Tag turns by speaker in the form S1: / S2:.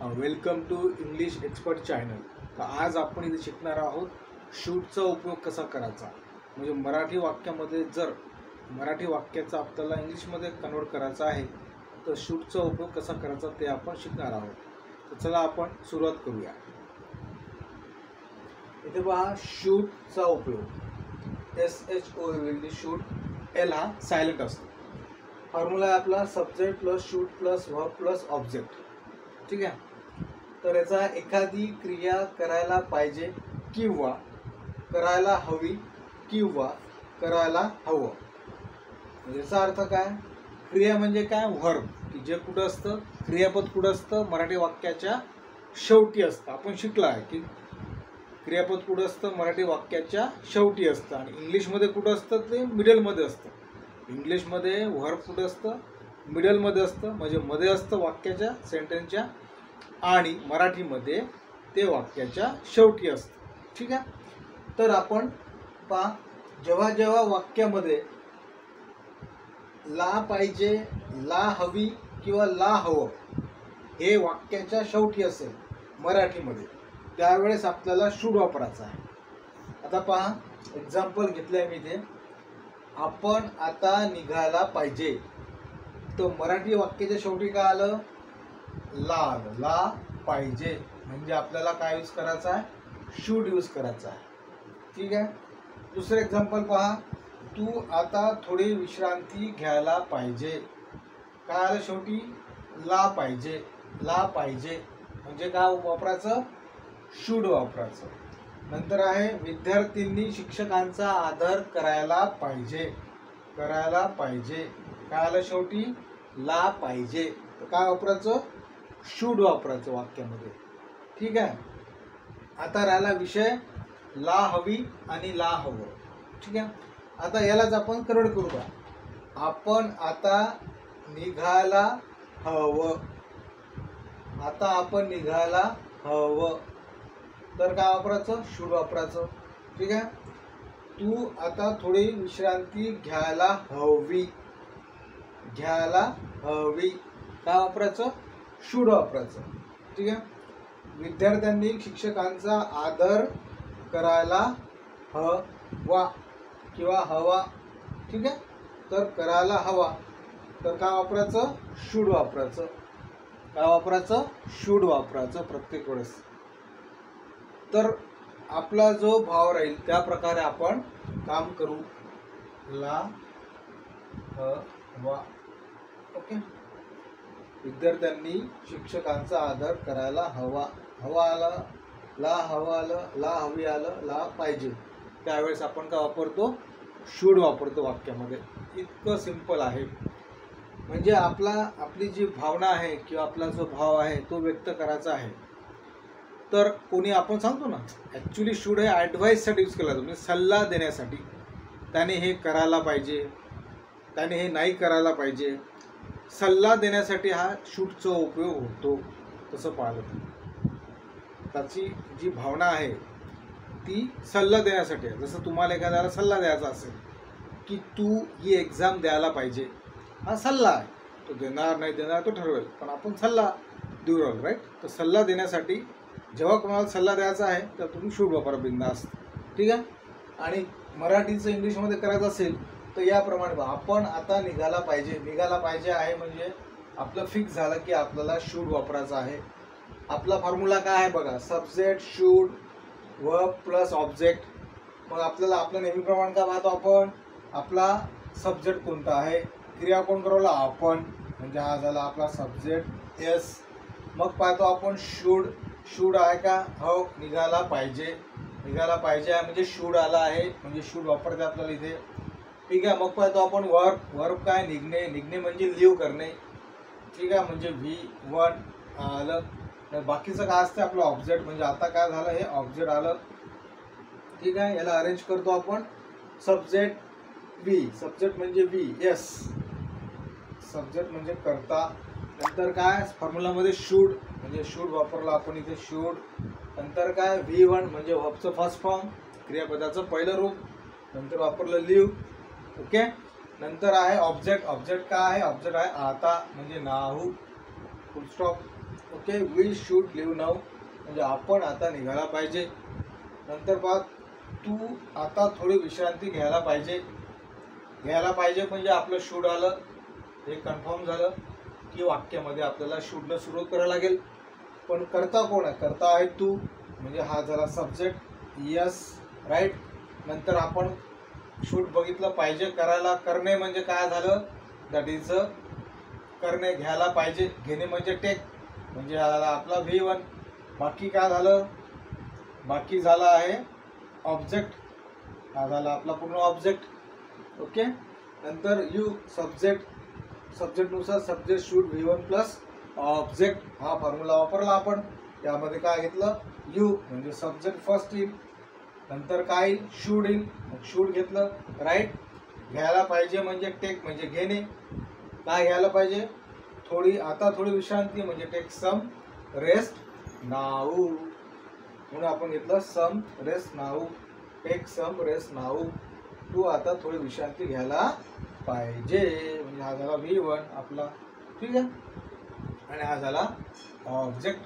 S1: Welcome to English expert channel. तर आज आपण इथे शिकणार आहोत शूडचा उपयोग कसा करायचा. म्हणजे मराठी वाक्यामध्ये जर मराठी वाक्याचा आपल्याला इंग्लिशमध्ये कन्वर्ट करायचा आहे तर शूडचा उपयोग कसा करायचा ते आपण शिकणार आहोत. तर चला आपण सुरुवात करूया. इथे पहा शूडचा उपयोग SHOOD शूड. एल हा सायलेंट असतो. फॉर्म्युला आहे आपला subject plus should plus verb plus object. ठीक आहे. तर याचा एखादी क्रिया करायला पाहिजे किंवा करायला हवी किंवा करायला हवं. याचा अर्थ काय? क्रिया म्हणजे काय? वर्ब, की जे कुठं असतं, क्रियापद कुठं असतं? मराठी वाक्याच्या शेवटी असतं. आपण शिकला आहे की क्रियापद कुठं असतं? मराठी वाक्याच्या शेवटी असतं. आणि इंग्लिशमध्ये कुठं असतं? ते मिडलमध्ये असतं. इंग्लिशमध्ये वर्ब कुठं असतं? मिडलमध्ये असतं, म्हणजे मध्ये असतं वाक्याच्या, सेंटेन्सच्या. आणि मराठीमध्ये ते वाक्याच्या शेवटी असतं. ठीक आहे. तर आपण पहा, जेव्हा जेव्हा वाक्यामध्ये ला पाहिजे, ला हवी किंवा ला हवं हे वाक्याच्या शेवटी असेल मराठीमध्ये, त्यावेळेस आपल्याला शूड वापरायचा आहे. आता पहा, एक्झाम्पल घेतलंय मी इथे. आपण आता निघायला पाहिजे. तो मराठी वाक्याच्या शेवटी काय आलं? ला आलं. ला पाहिजे म्हणजे आपल्याला काय यूज करायचा आहे? शूड यूज करायचा आहे. ठीक आहे. दुसरं एक्झाम्पल पहा. तू आता थोडी विश्रांती घ्यायला पाहिजे. काय आलं शेवटी? ला पाहिजे. ला पाहिजे म्हणजे काय वापरायचं? शूड वापरायचं. नंतर आहे विद्यार्थ्यांनी शिक्षकांचा आदर करायला पाहिजे. करायला पाहिजे काय आलं शेवटी? ला पाहिजे. तर काय वापरायचं? शूड वापरायचं वाक्यामध्ये. ठीक आहे. आता राहिला विषय ला हवी आणि ला हवं. ठीक आहे. आता यालाच आपण कन्वर्ट करू का? आपण आता निघायला हवं. आता आपण निघायला हवं तर काय वापरायचं? शूड वापरायचं. ठीक आहे. तू आता थोडी विश्रांती घ्यायला हवी. घ्यायला हवी काय वापरायचं? शूड वापरायचं. ठीक आहे. विद्यार्थ्यांनी शिक्षकांचा आदर करायला हवा किंवा हवा. ठीक आहे. तर करायला हवा तर काय वापरायचं? शूड वापरायचं. काय वापरायचं? शूड वापरायचं प्रत्येक वेळेस. तर आपला जो भाव राहील त्या प्रकारे आपण काम करू. ला हवा. ओके. विद्यार्थ्यांनी शिक्षकांचा आदर करायला हवा. हवा आलं, ला हवा आलं, ला हवी आलं, ला पाहिजे. त्यावेळेस आपण काय वापरतो? शूड वापरतो वाक्यामध्ये. इतकं सिंपल आहे. म्हणजे आपली जी भावना आहे किंवा आपला जो भाव आहे तो व्यक्त करायचा आहे. तर कोणी आपण सांगतो ना, ॲक्च्युली शूड हे ॲडवाईससाठी यूज केला जातो, म्हणजे सल्ला देण्यासाठी. त्याने हे करायला पाहिजे, त्याने हे नाही करायला पाहिजे. सल्ला देण्यासाठी हा शूडचा उपयोग होतो. तसं पाहिलं त्याची जी भावना आहे ती सल्ला देण्यासाठी आहे. जसं तुम्हाला एखाद्याला सल्ला द्यायचा असेल की तू ही एक्झाम द्यायला पाहिजे, हा सल्ला आहे. तो देणार नाही देणार तो ठरवेल, पण आपण सल्ला देऊ राहिलो, राईट. तर सल्ला देण्यासाठी जेव्हा कोणाला सल्ला द्यायचा आहे तर तुम्ही शूड वापरा बिंदास. ठीक आहे. आणि मराठीचं इंग्लिशमध्ये करायचं असेल तर याप्रमाणे आपण आता निघाला पाहिजे. निघाला पाहिजे आहे म्हणजे आपलं फिक्स झालं की आपल्याला शूड वापरायचं आहे. आपला फॉर्म्युला काय आहे बघा, subject should verb plus object. मग आपल्याला आपलं नेहमीप्रमाणे काय पाहतो आपण? आपला सब्जेक्ट कोणता आहे? क्रिया कोण करवला? आपण. म्हणजे हा झाला आपला सब्जेक्ट एस. मग पाहतो आपण शूड. शूड आहे का? हो. निघाला पाहिजे. निघाला पाहिजे आहे म्हणजे शूड आला आहे, म्हणजे शूड वापरते आपल्याला इथे. ठीक आहे. मग पाहतो आपण वर्ब. वर्ब काय? निघणे. निघणे म्हणजे लिव्ह करणे. ठीक आहे. म्हणजे V1 आलं. बाकीचं काय असतं? आपलं ऑब्जेक्ट. म्हणजे आता काय झालं? हे ऑब्जेक्ट आलं. ठीक आहे. याला अरेंज करतो आपण. Subject V. सब्जेक्ट म्हणजे V. एस. सब्जेक्ट म्हणजे करता. नंतर काय? फॉर्म्युलामध्ये शूड म्हणजे शूड वापरला आपण इथे. शूड. नंतर काय? V1 म्हणजे वर्बचं फर्स्ट फॉर्म, क्रियापदाचं पहिलं रूप. नंतर वापरलं लिव्ह. ओके. नंतर आहे ऑब्जेक्ट. ऑब्जेक्ट काय आहे? ऑब्जेक्ट आहे आता म्हणजे नाहू, full stop. Okay, we should leave now म्हणजे आपण आता निघायला पाहिजे. नंतर पहा, तू आता थोडी विश्रांती घ्यायला पाहिजे. घ्यायला पाहिजे म्हणजे आपलं शूड आलं, हे कन्फर्म झालं की वाक्यामध्ये आपल्याला शूडनं सुरू करायला लागेल. पण करता कोण आहे? करता आहे तू, म्हणजे हा झाला सब्जेक्ट. Yes, right. नंतर आपण शूड बघितलं, पाहिजे करायला. करणे म्हणजे काय झालं? दॅट इज करणे, घ्यायला पाहिजे. घेणे म्हणजे टेक, म्हणजे हा झाला आपला V1. बाकी काय झालं? बाकी झाला आहे ऑब्जेक्ट. हा झाला आपला पूर्ण ऑब्जेक्ट. ओके. नंतर यू सब्जेक्ट, सब्जेक्टनुसार subject should V1 plus object, हा फॉर्म्युला वापरला आपण. यामध्ये काय घेतलं? यू म्हणजे सब्जेक्ट फर्स्ट येईल, नंतर काय येईल? शूड येईल. मग शूड घेतलं, राईट. घ्यायला पाहिजे म्हणजे टेक म्हणजे घेणे. काय घ्यायला पाहिजे? आता थोडी विश्रांती म्हणजे टेक सम रेस्ट नाऊ. म्हणून आपण घेतलं some rest now. Take some rest now. तू आता थोडी विश्रांती घ्यायला पाहिजे, म्हणजे हा झाला V1 आपला. ठीक आहे. आणि हा झाला ऑब्जेक्ट.